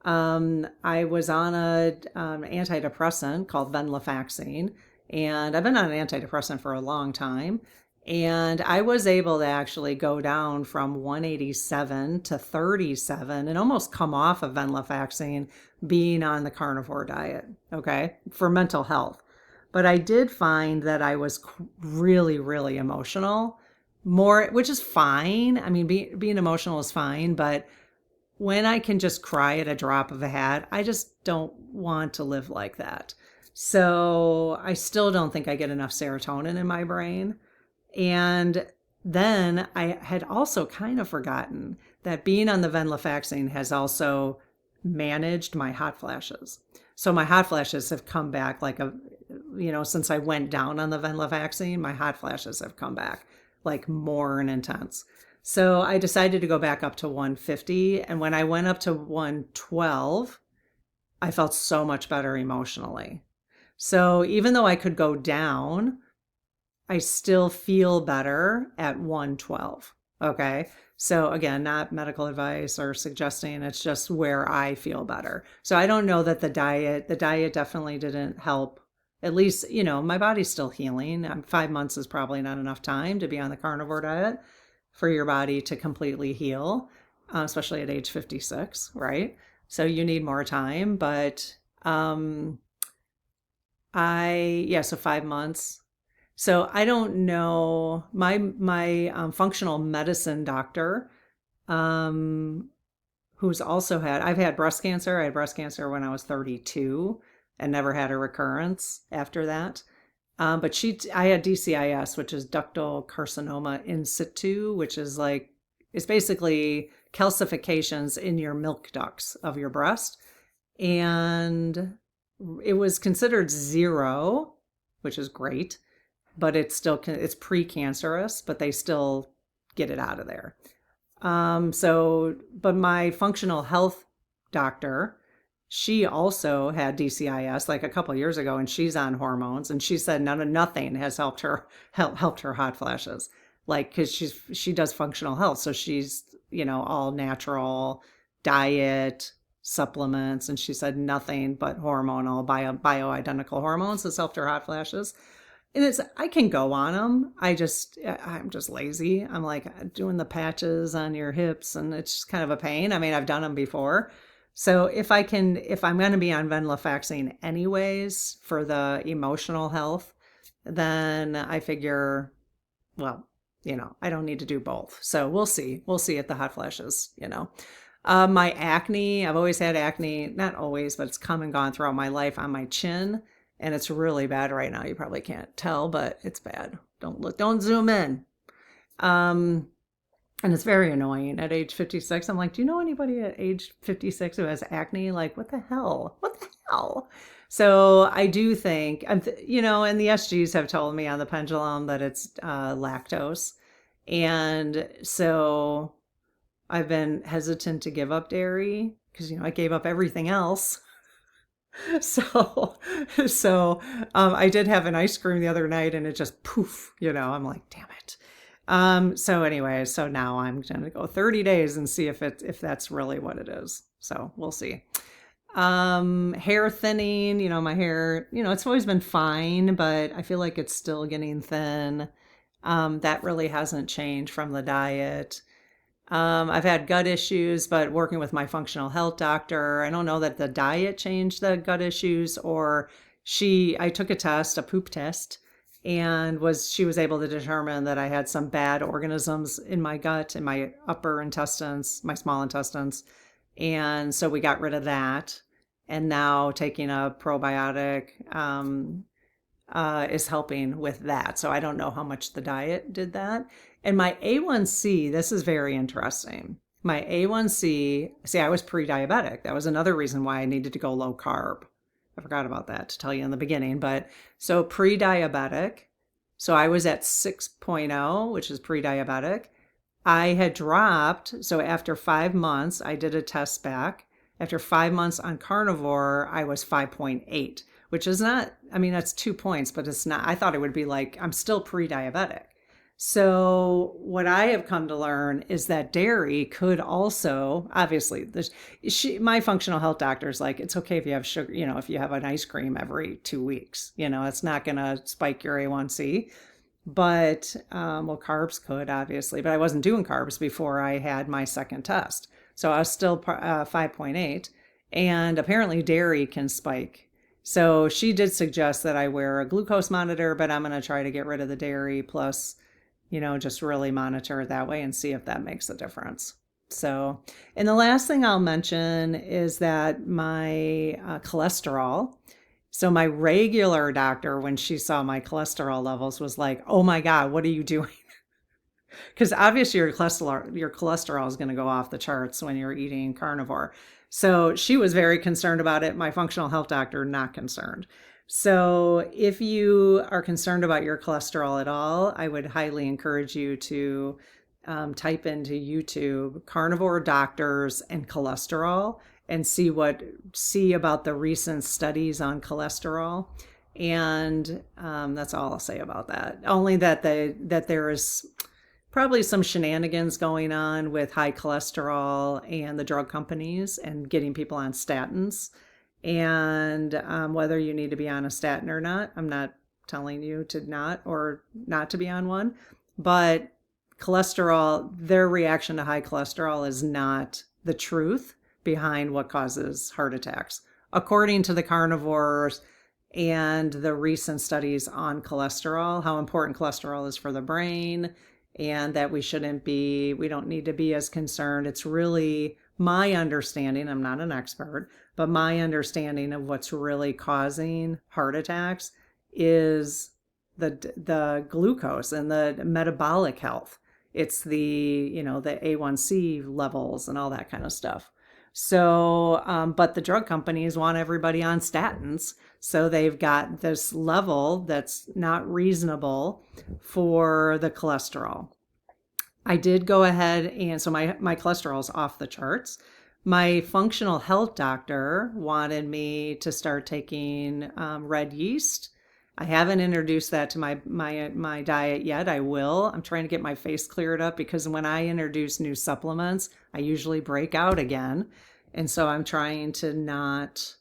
I was on a antidepressant called venlafaxine, and I've been on an antidepressant for a long time. And I was able to actually go down from 187 to 37 and almost come off of venlafaxine being on the carnivore diet, okay, for mental health. But I did find that I was really, really emotional more, which is fine. I mean, being emotional is fine, but when I can just cry at a drop of a hat, I just don't want to live like that. So I still don't think I get enough serotonin in my brain. And then I had also kind of forgotten that being on the venlafaxine has also managed my hot flashes. So my hot flashes have come back since I went down on the venlafaxine, my hot flashes have come back like more and intense. So I decided to go back up to 150. And when I went up to 112, I felt so much better emotionally. So even though I could go down, I still feel better at 112. Okay. So again, not medical advice or suggesting, it's just where I feel better. So I don't know that the diet definitely didn't help. At least, my body's still healing. 5 months is probably not enough time to be on the carnivore diet for your body to completely heal, especially at age 56, right? So you need more time, but so 5 months. So I don't know. My functional medicine doctor, who's also I've had breast cancer. I had breast cancer when I was 32 and never had a recurrence after that. But I had DCIS, which is ductal carcinoma in situ, which is it's basically calcifications in your milk ducts of your breast. And it was considered 0, which is great, but it's precancerous, but they still get it out of there. But my functional health doctor, she also had DCIS like a couple of years ago, and she's on hormones, and she said nothing has helped her hot flashes, because she does functional health, so she's all natural diet, supplements, and she said nothing but hormonal bioidentical hormones has helped her hot flashes. And I can go on them. I'm just lazy. I'm like doing the patches on your hips, and it's just kind of a pain. I mean, I've done them before. So if I'm going to be on venlafaxine anyways for the emotional health, then I figure, well, I don't need to do both. So we'll see. We'll see at the hot flashes. My acne, I've always had acne, not always, but it's come and gone throughout my life on my chin. And it's really bad right now. You probably can't tell, but it's bad. Don't zoom in. Um, and it's very annoying at age 56. I'm like, do you know anybody at age 56 who has acne? Like, what the hell? What the hell? So I do think, and the SGs have told me on the Pendulum that it's lactose. And so I've been hesitant to give up dairy because, I gave up everything else. So, I did have an ice cream the other night and it just poof, I'm like, damn it. So anyway, so now I'm going to go 30 days and see if that's really what it is. So we'll see. Hair thinning, my hair, it's always been fine, but I feel like it's still getting thin. That really hasn't changed from the diet. I've had gut issues, but working with my functional health doctor, I don't know that the diet changed the gut issues, or I took a test, a poop test, and she was able to determine that I had some bad organisms in my gut, in my upper intestines, my small intestines. And so we got rid of that. And now taking a probiotic is helping with that. So I don't know how much the diet did that. And my A1C, this is very interesting. My A1C, see, I was pre-diabetic. That was another reason why I needed to go low carb. I forgot about that to tell you in the beginning. But so pre-diabetic, so I was at 6.0, which is pre-diabetic. I had dropped, so after 5 months, I did a test back. After 5 months on carnivore, I was 5.8, which is not, that's 2 points, but it's not, I thought it would be like, I'm still pre-diabetic. So what I have come to learn is that dairy could also, obviously, my functional health doctor is like, it's okay if you have sugar, if you have an ice cream every 2 weeks, it's not going to spike your A1C. But, carbs could, obviously, but I wasn't doing carbs before I had my second test. So I was still 5.8, and apparently dairy can spike. So she did suggest that I wear a glucose monitor, but I'm going to try to get rid of the dairy plus, just really monitor it that way and see if that makes a difference. So, and the last thing I'll mention is that my cholesterol. So my regular doctor, when she saw my cholesterol levels, was like, oh my God, what are you doing? Because obviously your cholesterol is going to go off the charts when you're eating carnivore. So she was very concerned about it. My functional health doctor, not concerned. So if you are concerned about your cholesterol at all, I would highly encourage you to type into YouTube carnivore doctors and cholesterol and see about the recent studies on cholesterol. And that's all I'll say about that. Only that there is probably some shenanigans going on with high cholesterol and the drug companies and getting people on statins. And whether you need to be on a statin or not, I'm not telling you to not to be on one. But cholesterol, their reaction to high cholesterol is not the truth behind what causes heart attacks, according to the carnivores and the recent studies on cholesterol, how important cholesterol is for the brain, and that we don't need to be as concerned. It's really my understanding, I'm not an expert, but my understanding of what's really causing heart attacks is the glucose and the metabolic health. It's the A1C levels and all that kind of stuff. So, but the drug companies want everybody on statins. So they've got this level that's not reasonable for the cholesterol. I did go ahead and so my cholesterol is off the charts. My functional health doctor wanted me to start taking red yeast. I haven't introduced that to my diet yet. I will. I'm trying to get my face cleared up because when I introduce new supplements, I usually break out again. And so I'm trying to not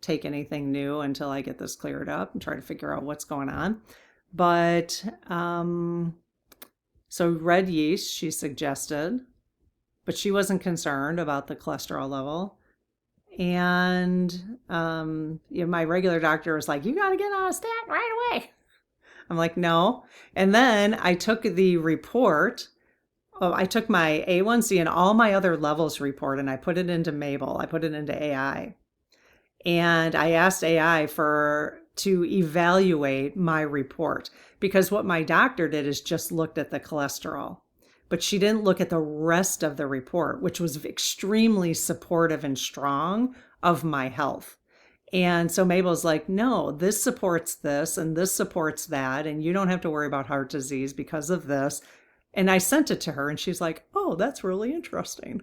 take anything new until I get this cleared up and try to figure out what's going on. But so red yeast, she suggested, but she wasn't concerned about the cholesterol level. And my regular doctor was like, you got to get on a statin right away. I'm like, no. And then I took the report. Oh, I took my A1C and all my other levels report and I put it into Mabel. I put it into AI. And I asked AI to evaluate my report because what my doctor did is just looked at the cholesterol, but she didn't look at the rest of the report, which was extremely supportive and strong of my health. And so Mabel's like, no, this supports this and this supports that. And you don't have to worry about heart disease because of this. And I sent it to her and she's like, oh, that's really interesting.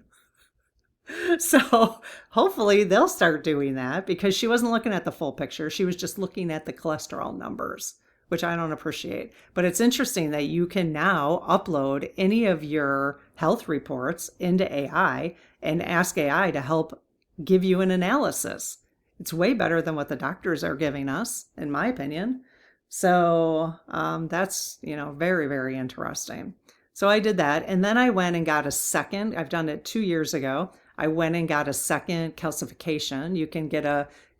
So hopefully they'll start doing that because she wasn't looking at the full picture. She was just looking at the cholesterol numbers, which I don't appreciate. But it's interesting that you can now upload any of your health reports into AI and ask AI to help give you an analysis. It's way better than what the doctors are giving us, in my opinion. So that's, very, very interesting. So I did that. And then I went and got a second. I've done it 2 years ago. I went and got a second calcification. You can get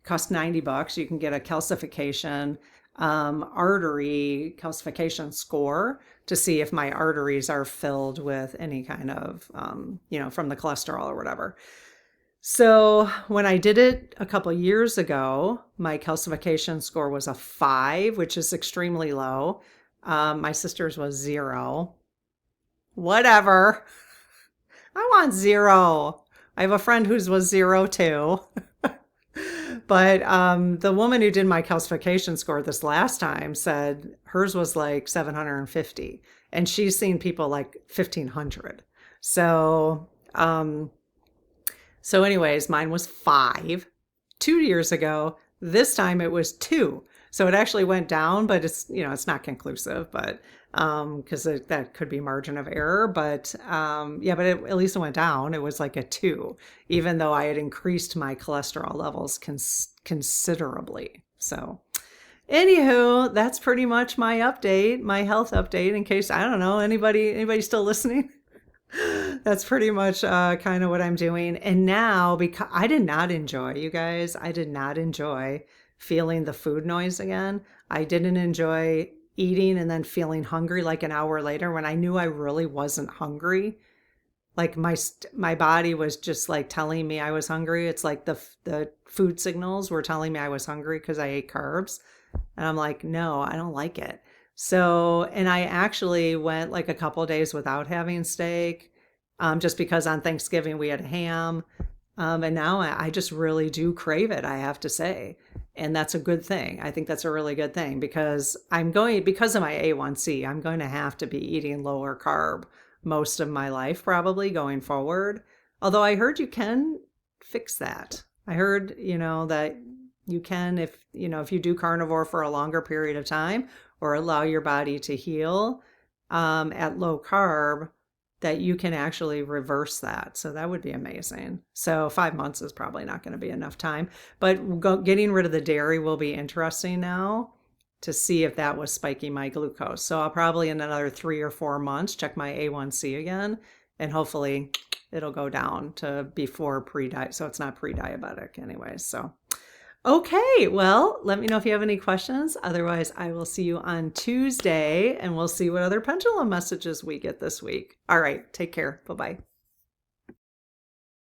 cost $90. You can get a calcification, artery calcification score to see if my arteries are filled with any kind of, from the cholesterol or whatever. So when I did it a couple years ago, my calcification score was a 5, which is extremely low. My sister's was 0. Whatever. I want 0. I have a friend whose was 0 too. But the woman who did my calcification score this last time said hers was like 750 and she's seen people like 1500. So anyways, mine was 5 2 years ago. This time it was 2. So it actually went down, but it's not conclusive, but because that could be margin of error. But but at least it went down. It was like a 2, even though I had increased my cholesterol levels considerably. So anywho, that's pretty much my update, my health update. In case, I don't know, anybody still listening? That's pretty much kind of what I'm doing. And now, because I did not enjoy, you guys, I did not enjoy feeling the food noise again. I didn't enjoy eating and then feeling hungry like an hour later when I knew I really wasn't hungry. Like my body was just like telling me I was hungry. It's like the food signals were telling me I was hungry because I ate carbs. And I'm like, no, I don't like it. So, and I actually went like a couple days without having steak, just because on Thanksgiving we had ham. And now I just really do crave it, I have to say. And that's a good thing. I think that's a really good thing because because of my A1C, I'm going to have to be eating lower carb most of my life, probably going forward. Although I heard you can fix that. I heard, that you can, if you do carnivore for a longer period of time or allow your body to heal at low carb, that you can actually reverse that. So that would be amazing. So 5 months is probably not going to be enough time, but getting rid of the dairy will be interesting now to see if that was spiking my glucose. So I'll probably in another 3 or 4 months check my A1C again, and hopefully it'll go down to before pre-diet. So it's not pre-diabetic anyway. So okay, well, let me know if you have any questions. Otherwise, I will see you on Tuesday and we'll see what other pendulum messages we get this week. All right, take care. Bye-bye.